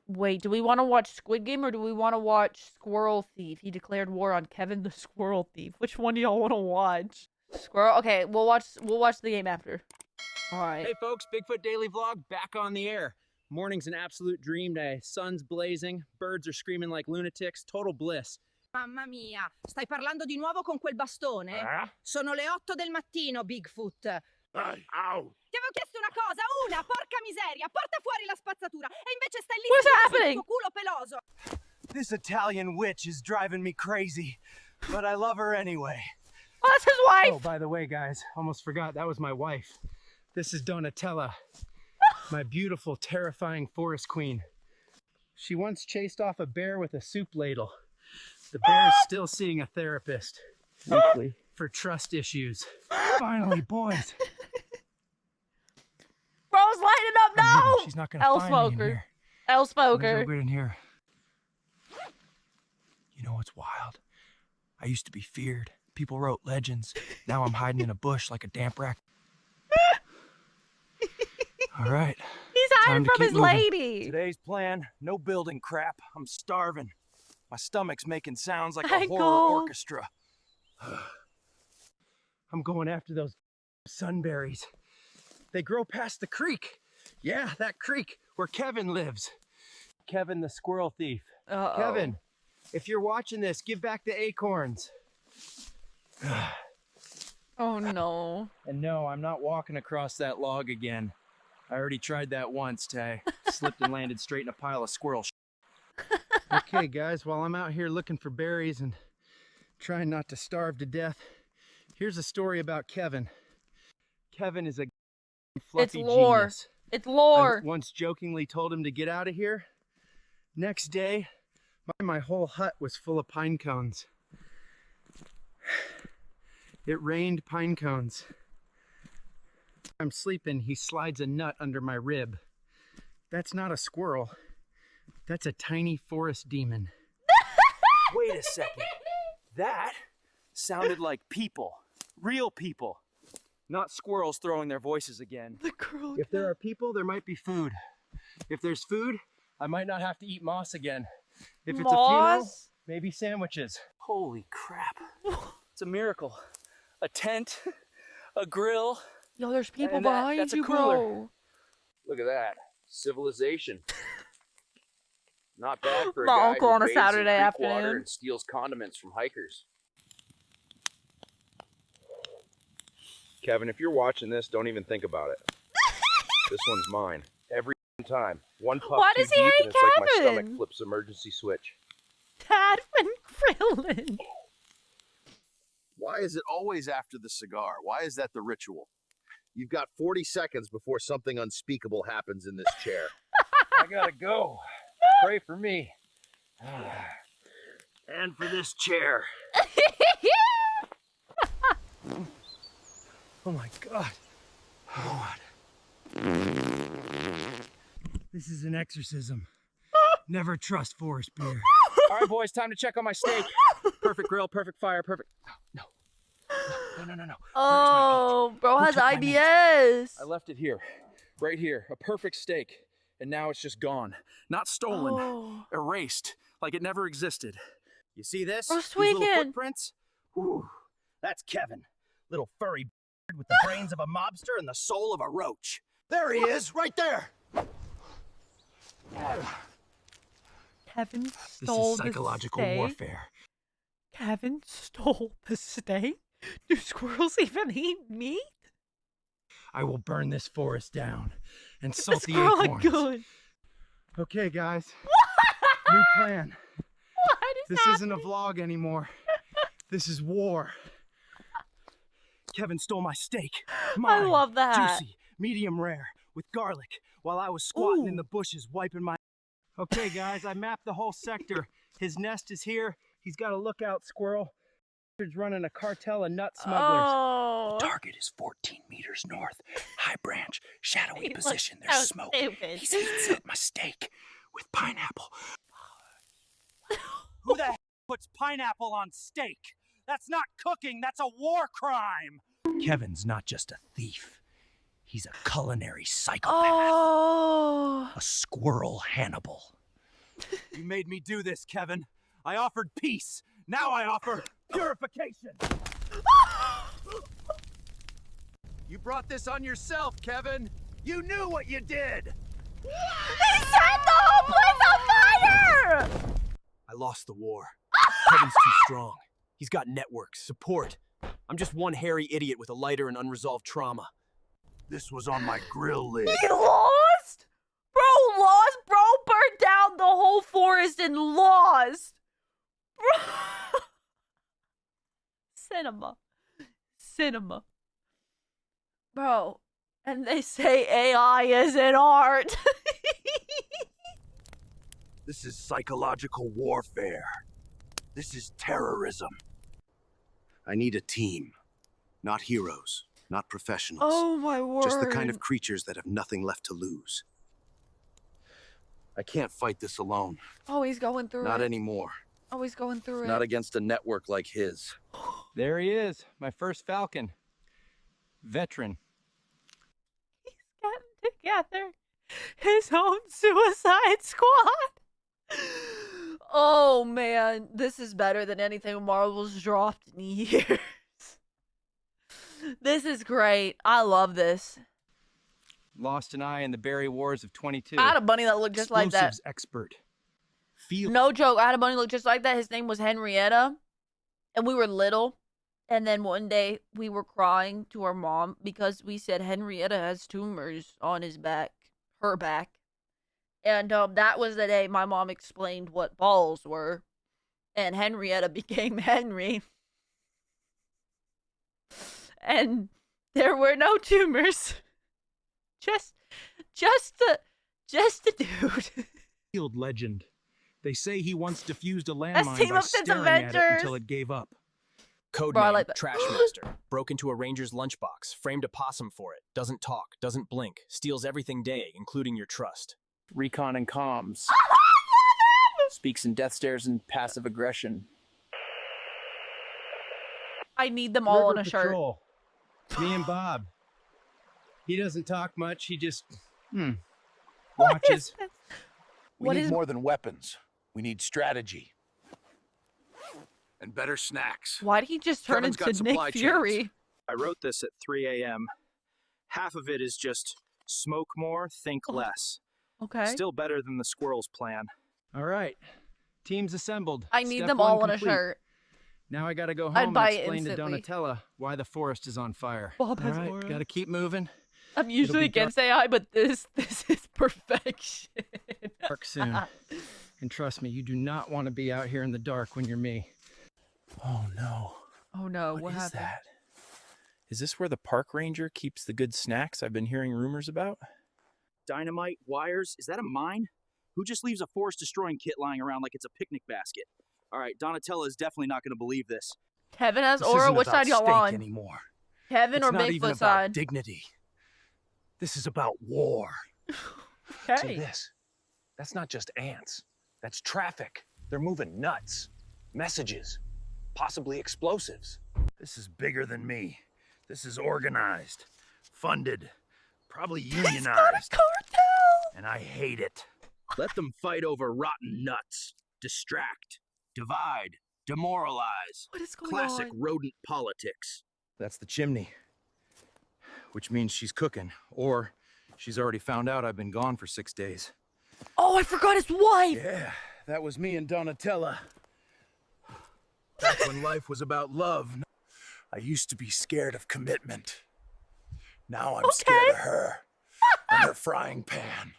Wait, do we want to watch Squid Game or do we want to watch Squirrel Thief? He declared war on Kevin the Squirrel Thief. Which one do y'all want to watch? Squirrel? Okay, we'll watch the game after. All right. Hey folks, Bigfoot Daily Vlog back on the air. Morning's an absolute dream day. Sun's blazing, birds are screaming like lunatics, total bliss. Mamma mia, stai parlando di nuovo con quel bastone? Sono le 8 del mattino, Bigfoot. Au! Ti avevo chiesto una cosa, porca miseria, porta fuori la spazzatura e invece stai lì What's sul happening? tuo culo peloso. This Italian witch is driving me crazy, but I love her anyway. Oh, that's his wife! Oh, by the way, guys, almost forgot, that was my wife. This is Donatella, my beautiful, terrifying forest queen. She once chased off a bear with a soup ladle. The bear is still seeing a therapist weekly for trust issues. Finally, boys. Bro's lighting up now! She's not gonna find me in here. L There's Smoker. no good in here. You know what's wild? I used to be feared. People wrote legends. Now I'm hiding in a bush like a damp rack. All right. He's hiding from his lady. Today's plan, no building crap. I'm starving. My stomach's making sounds like I a horror go. orchestra. I'm going after those sunberries. They grow past the creek. Yeah, that creek where Kevin lives. Kevin the squirrel thief. Uh-oh. Kevin, if you're watching this, give back the acorns. Oh no. And no, I'm not walking across that log again. I already tried that once, Tay. Slipped and landed straight in a pile of squirrel shit. Okay, guys, while I'm out here looking for berries and trying not to starve to death, here's a story about Kevin. Kevin is a fluffy It's lore. genius. It's lore. I once jokingly told him to get out of here. Next day, my whole hut was full of pine cones. It rained pine cones. I'm sleeping, he slides a nut under my rib. That's not a squirrel. That's a tiny forest demon. Wait a second. That sounded like people. Real people. Not squirrels throwing their voices again. The girl. If there are people, there might be food. If there's food, I might not have to eat moss again. If it's a funeral, Moss? maybe sandwiches. Holy crap. It's a miracle. A tent, a grill. Yo, there's people And behind that's a you, cooler. bro. Look at that. Civilization. Not bad for a My guy uncle who on a bathes in Saturday creek water afternoon. and steals condiments from hikers. Kevin, if you're watching this, don't even think about it. This one's mine. Every time. One puff Why too does he deep hate and it's like my Kevin? stomach flips emergency switch. Tadman Krillin. Why is it always after the cigar? Why is that the ritual? You've got 40 seconds before something unspeakable happens in this chair. I gotta go. Pray for me. And for this chair. Oh my God. God. This is an exorcism. Never trust forest beer. All right, boys, time to check on my steak. Perfect grill, perfect fire, perfect. No. Oh, bro has took my meat? IBS. I left it here, right here, a perfect steak, and now it's just gone. Not stolen, Oh. erased, like it never existed. You see this? Bro, These little tweaking. footprints? Ooh, that's Kevin. Little furry b****d with the brains of a mobster and the soul of a roach. There he is, right there. Kevin This stole is psychological the steak. warfare. Kevin stole the steak? Do squirrels even eat meat? I will burn this forest down and salt the Squirrel acorns. good. Okay, guys. New plan. What is This isn't a happening? vlog anymore. This is war. Kevin stole my steak. I Mine, love that. Juicy, medium rare, with garlic, while I was squatting in the bushes wiping my... Okay, guys, I mapped the whole sector. His nest is here. He's got a lookout squirrel. He's running a cartel of nut smugglers. Oh. Target is 14 meters north. High branch, shadowy He looks position. so There's smoke. stupid. He's hit my steak with pineapple. Who the heck puts pineapple on steak? That's not cooking, that's a war crime. Kevin's not just a thief. He's a culinary psychopath. Oh. A squirrel Hannibal. You made me do this, Kevin. I offered peace. Now I offer purification. You brought this on yourself, Kevin. You knew what you did. He set the whole place on fire! I lost the war. Kevin's too strong. He's got networks, support. I'm just one hairy idiot with a lighter and unresolved trauma. This was on my grill lid. He lost? Bro lost? Bro burned down the whole forest and lost. Bro. Cinema. Bro. And they say AI is an art. This is psychological warfare. This is terrorism. I need a team. Not heroes, not professionals. Oh my word. Just the kind of creatures that have nothing left to lose. I can't fight this alone. Oh, he's going through Not it. anymore. Oh, he's going through it. Not against a network like his. There he is, my first Falcon. Veteran. He's getting together his own Suicide Squad. Oh man, this is better than anything Marvel's dropped in years. This is great. I love this. Lost an eye in the Berry Wars of 22. I had a bunny that looked just like that. Explosives expert. Field No joke, I had a bunny look just like that. His name was Henrietta. And we were little. And then one day we were crying to our mom because we said Henrietta has tumors on his back. Her back. And that was the day my mom explained what balls were. And Henrietta became Henry. And there were no tumors. Just a dude. field legend. They say he once defused a That's landmine Team by Up Since staring at it Avengers. until it gave up. Codename Bro, I like that. Trashmaster. Broke into a ranger's lunchbox, framed a possum for it, doesn't talk, doesn't blink, steals everything day, including your trust. Recon and comms. Speaks in death stares and passive aggression. I need them all on River a shirt. Patrol. Me and Bob. He doesn't talk much. He just watches. We need more than weapons. We need strategy. And better snacks. Why did he just turn Kevin's got into Nick supply chains. Fury? I wrote this at 3 a.m. Half of it is just smoke more, think less. Okay. Still better than the squirrel's plan. All right. Team's assembled. I need Step them one all on a complete. shirt. Now I gotta go I'd home buy and it explain to instantly. Donatella why the forest is on fire. Bob All has right, aura. gotta keep moving. I'm usually be against AI, but this is perfection. Dark soon. And trust me, you do not want to be out here in the dark when you're me. Oh no. Oh no, what What is happened? that? Is this where the park ranger keeps the good snacks I've been hearing rumors about? Dynamite, wires, is that a mine? Who just leaves a forest-destroying kit lying around like it's a picnic basket? All right, Donatella is definitely not going to believe this. Kevin has This aura. isn't Which about side y'all steak on? anymore. Kevin It's or not even Bigfoot about side? dignity. This is about war. Okay. That's not just ants. That's traffic. They're moving nuts. Messages. Possibly explosives. This is bigger than me. This is organized, funded, probably He's got a unionized. cartel. And I hate it. Let them fight over rotten nuts. Distract, divide, demoralize. What is going Classic on? rodent politics. That's the chimney. Which means she's cooking, or she's already found out I've been gone for 6 days. Oh, I forgot his wife. Yeah, that was me and Donatella. Back when life was about love. I used to be scared of commitment. Now I'm scared of her and her frying pan.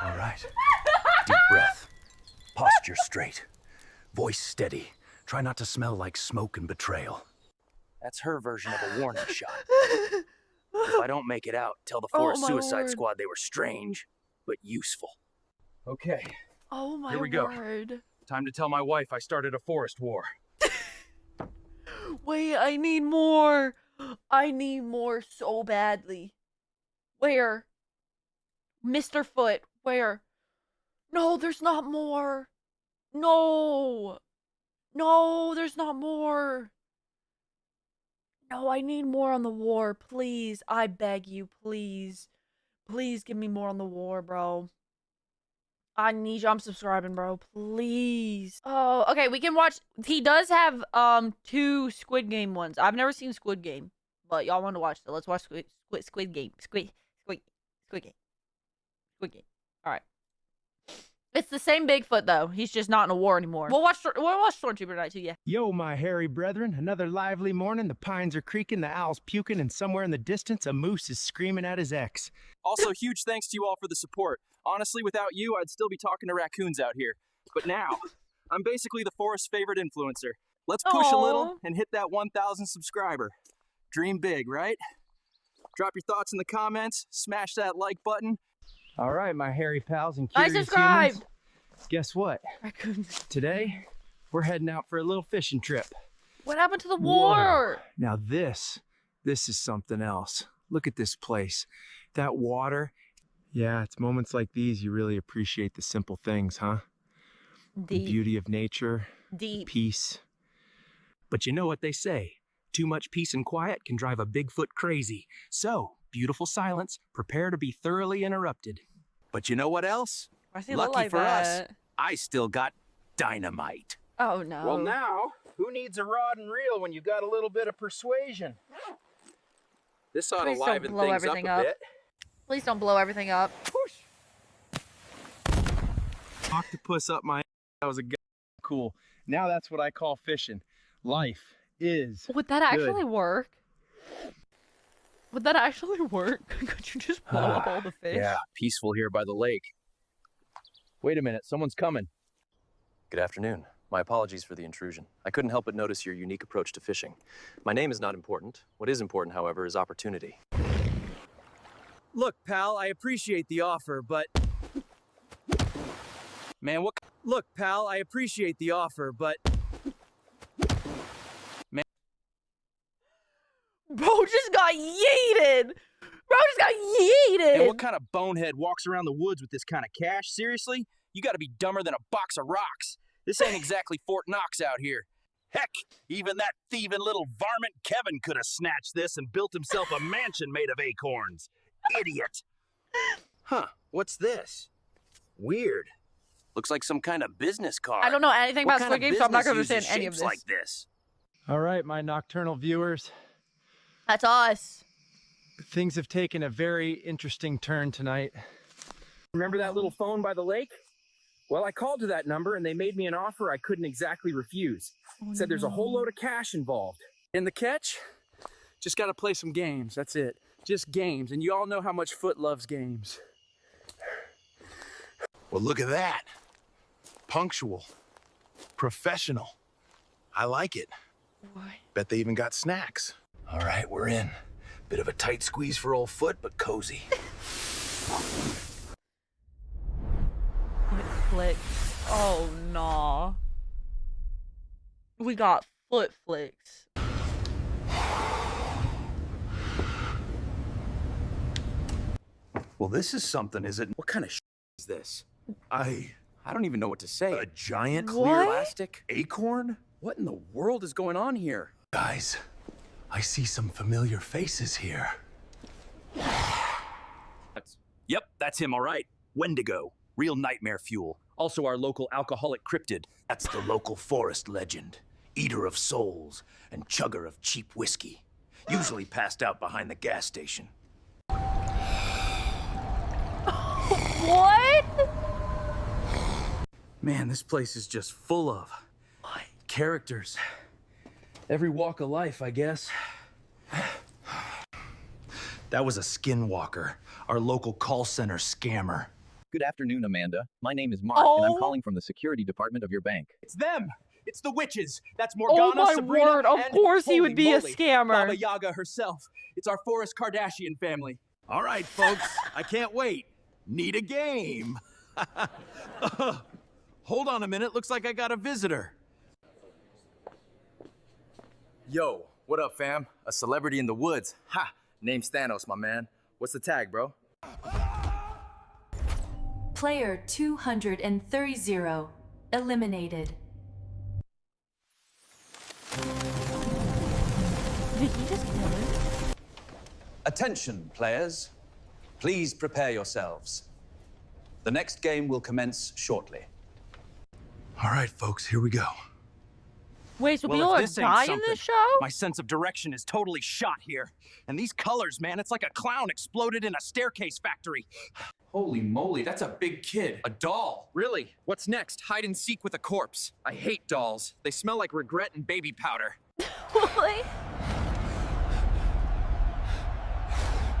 All right. Deep breath. Posture straight. Voice steady. Try not to smell like smoke and betrayal. That's her version of a warning shot. If I don't make it out, tell the Forest my Suicide Lord. Squad they were strange, but useful. Okay, Oh my Here we go. word. time to tell my wife I started a forest war. Wait, I need more. I need more so badly. Where? Mr. Foot, where? No, there's not more. No. No, there's not more. No, I need more on the war. Please. I beg you, please. Please give me more on the war, bro. I need you. I'm subscribing, bro. Please. Oh, okay. We can watch. He does have 2 Squid Game ones. I've never seen Squid Game, but y'all want to watch it. Let's watch Squid Game. Squid Game. Squid Game. All right. It's the same Bigfoot though. He's just not in a war anymore. We'll watch Stormtrooper tonight too. Yeah. Yo, my hairy brethren, another lively morning. The pines are creaking, the owl's puking, and somewhere in the distance, a moose is screaming at his ex. Also, huge thanks to you all for the support. Honestly, without you, I'd still be talking to raccoons out here. But now, I'm basically the forest's favorite influencer. Let's push a little and hit that 1,000 subscriber. Dream big, right? Drop your thoughts in the comments, smash that like button. All right, my hairy pals and I curious subscribed. humans. Guess what? Raccoons. Today, we're heading out for a little fishing trip. What happened to the war? Now this is something else. Look at this place. That water. Yeah, it's moments like these you really appreciate the simple things, huh? The Deep. beauty of nature, Deep. peace. But you know what they say, too much peace and quiet can drive a Bigfoot crazy. So, beautiful silence, prepare to be thoroughly interrupted. But you know what else? Why does he Lucky look like for us, that? I still got dynamite. Oh no. Well now, who needs a rod and reel when you got a little bit of persuasion? This ought to Please don't liven blow things everything up a up. bit. Please don't blow everything up. Octopus up my that was a cool. Now that's what I call fishing. Life is Would that actually work? Would that actually work? Could you just blow up all the fish? Yeah, peaceful here by the lake. Wait a minute, someone's coming. Good afternoon. My apologies for the intrusion. I couldn't help but notice your unique approach to fishing. My name is not important. What is important, however, is opportunity. Look, pal, I appreciate the offer, but... Man, what... Look, pal, I appreciate the offer, but... Man... Bro just got yeeted! Bro just got yeeted! And what kind of bonehead walks around the woods with this kind of cash? Seriously? You gotta be dumber than a box of rocks. This ain't exactly Fort Knox out here. Heck, even that thieving little varmint Kevin could have snatched this and built himself a mansion made of acorns. Idiot. Huh, what's this? Weird. Looks like some kind of business card. I don't know anything What about kind Squid of Game, so I'm not business gonna uses understand any of shapes this. like this? all right, my nocturnal viewers. That's us. Things have taken a very interesting turn tonight. Remember that little phone by the lake? Well, I called to that number and they made me an offer I couldn't exactly refuse. Said there's a whole load of cash involved. And the catch? Just gotta play some games, that's it. Just games, and you all know how much Foot loves games. Well, look at that. Punctual. Professional. I like it. What? Bet they even got snacks. All right, we're in. Bit of a tight squeeze for old Foot, but cozy. Flick. Oh, nah. We got foot flicks. Well, this is something, is it? What kind of is this? I don't even know what to say. A giant What? clear Plastic? acorn? What in the world is going on here? Guys, I see some familiar faces here. Yep, that's him, all right. Wendigo. Real nightmare fuel. Also our local alcoholic cryptid. That's the local forest legend. Eater of souls and chugger of cheap whiskey. Usually passed out behind the gas station. What? Man, this place is just full of characters. Every walk of life, I guess. That was a skinwalker, our local call center scammer. Good afternoon, Amanda. My name is Mark, and I'm calling from the security department of your bank. It's them! It's the witches! That's Oh Morgana, my Sabrina, word, of and course he holy would be a moly, scammer. Baba Yaga herself. It's our Forrest Kardashian family. All right, folks, I can't wait. Need a game. Hold on a minute, looks like I got a visitor. Yo, what up, fam? A celebrity in the woods. Ha! Name's Thanos, my man. What's the tag, bro? Player 230 eliminated. Did he just kill him? Attention, players. Please prepare yourselves. The next game will commence shortly. All right, folks, here we go. Wait, so Well, people if are this ain't dying in something, this show? my sense of direction is totally shot here. And these colors, man, it's like a clown exploded in a staircase factory. Holy moly, that's a big kid. A doll. Really? What's next? Hide and seek with a corpse. I hate dolls. They smell like regret and baby powder. What?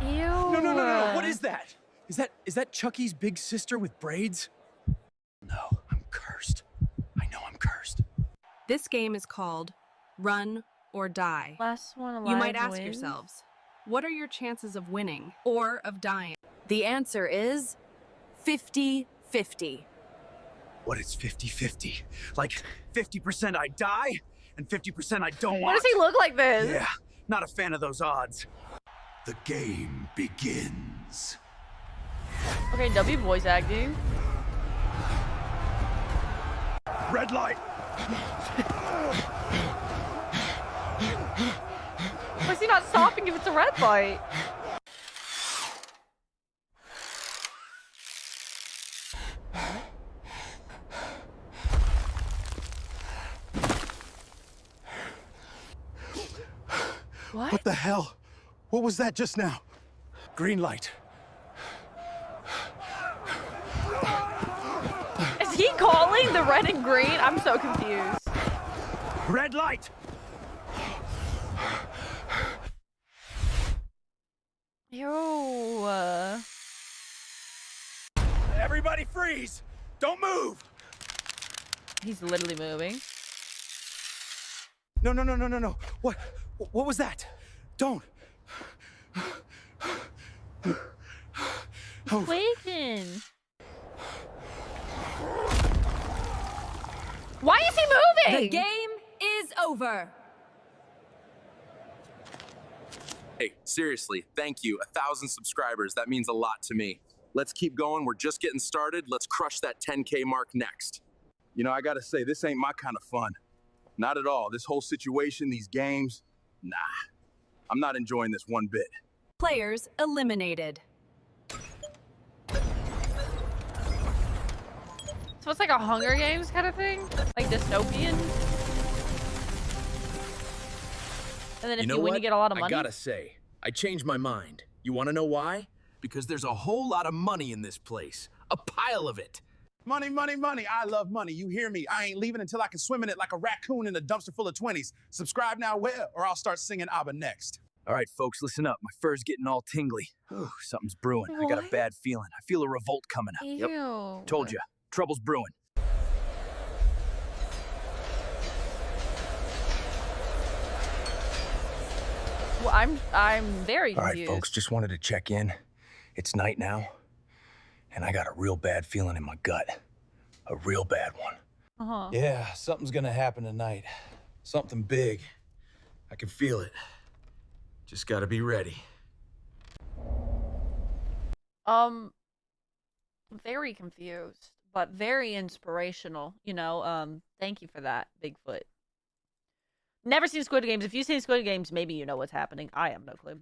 Ew. No. What is that? Is that Chucky's big sister with braids? No, I'm cursed. I know I'm cursed. This game is called Run or Die. Last one alive You might ask wins. yourselves, what are your chances of winning or of dying? The answer is 50-50. What is 50-50? Like 50% I die and 50% I don't Why want. does he look like this? Yeah, not a fan of those odds. The game begins. Okay, W voice acting. Red light. Why is he not stopping if it's a red light? What the hell? What was that just now? Green light. Is he calling the red and green? I'm so confused. Red light. Ew. Everybody freeze. Don't move. He's literally moving. No. What was that? Don't. He's quaking. Why is he moving? The game is over. Hey, seriously, thank you. 1,000 subscribers. That means a lot to me. Let's keep going. We're just getting started. Let's crush that 10K mark next. You know, I gotta say, this ain't my kind of fun. Not at all. This whole situation, these games, nah. I'm not enjoying this one bit. Players eliminated. So it's like a Hunger Games kind of thing? Like dystopian? And then if you win, you get a lot of money? I gotta say, I changed my mind. You wanna know why? Because there's a whole lot of money in this place. A pile of it. Money, money, money. I love money. You hear me? I ain't leaving until I can swim in it like a raccoon in a dumpster full of 20s. Subscribe now where, or I'll start singing ABBA next. All right, folks, listen up. My fur's getting all tingly. Ooh, something's brewing. I got a What? bad feeling. I feel a revolt coming up. Ew. Told you. Trouble's brewing. Well, I'm very All confused. right, folks, just wanted to check in. It's night now, and I got a real bad feeling in my gut. A real bad one. Uh-huh. Yeah, something's gonna happen tonight. Something big. I can feel it. Just gotta be ready. Very confused, but very inspirational. You know, thank you for that, Bigfoot. Never seen Squid Games. If you've seen Squid Games, maybe you know what's happening. I have no clue.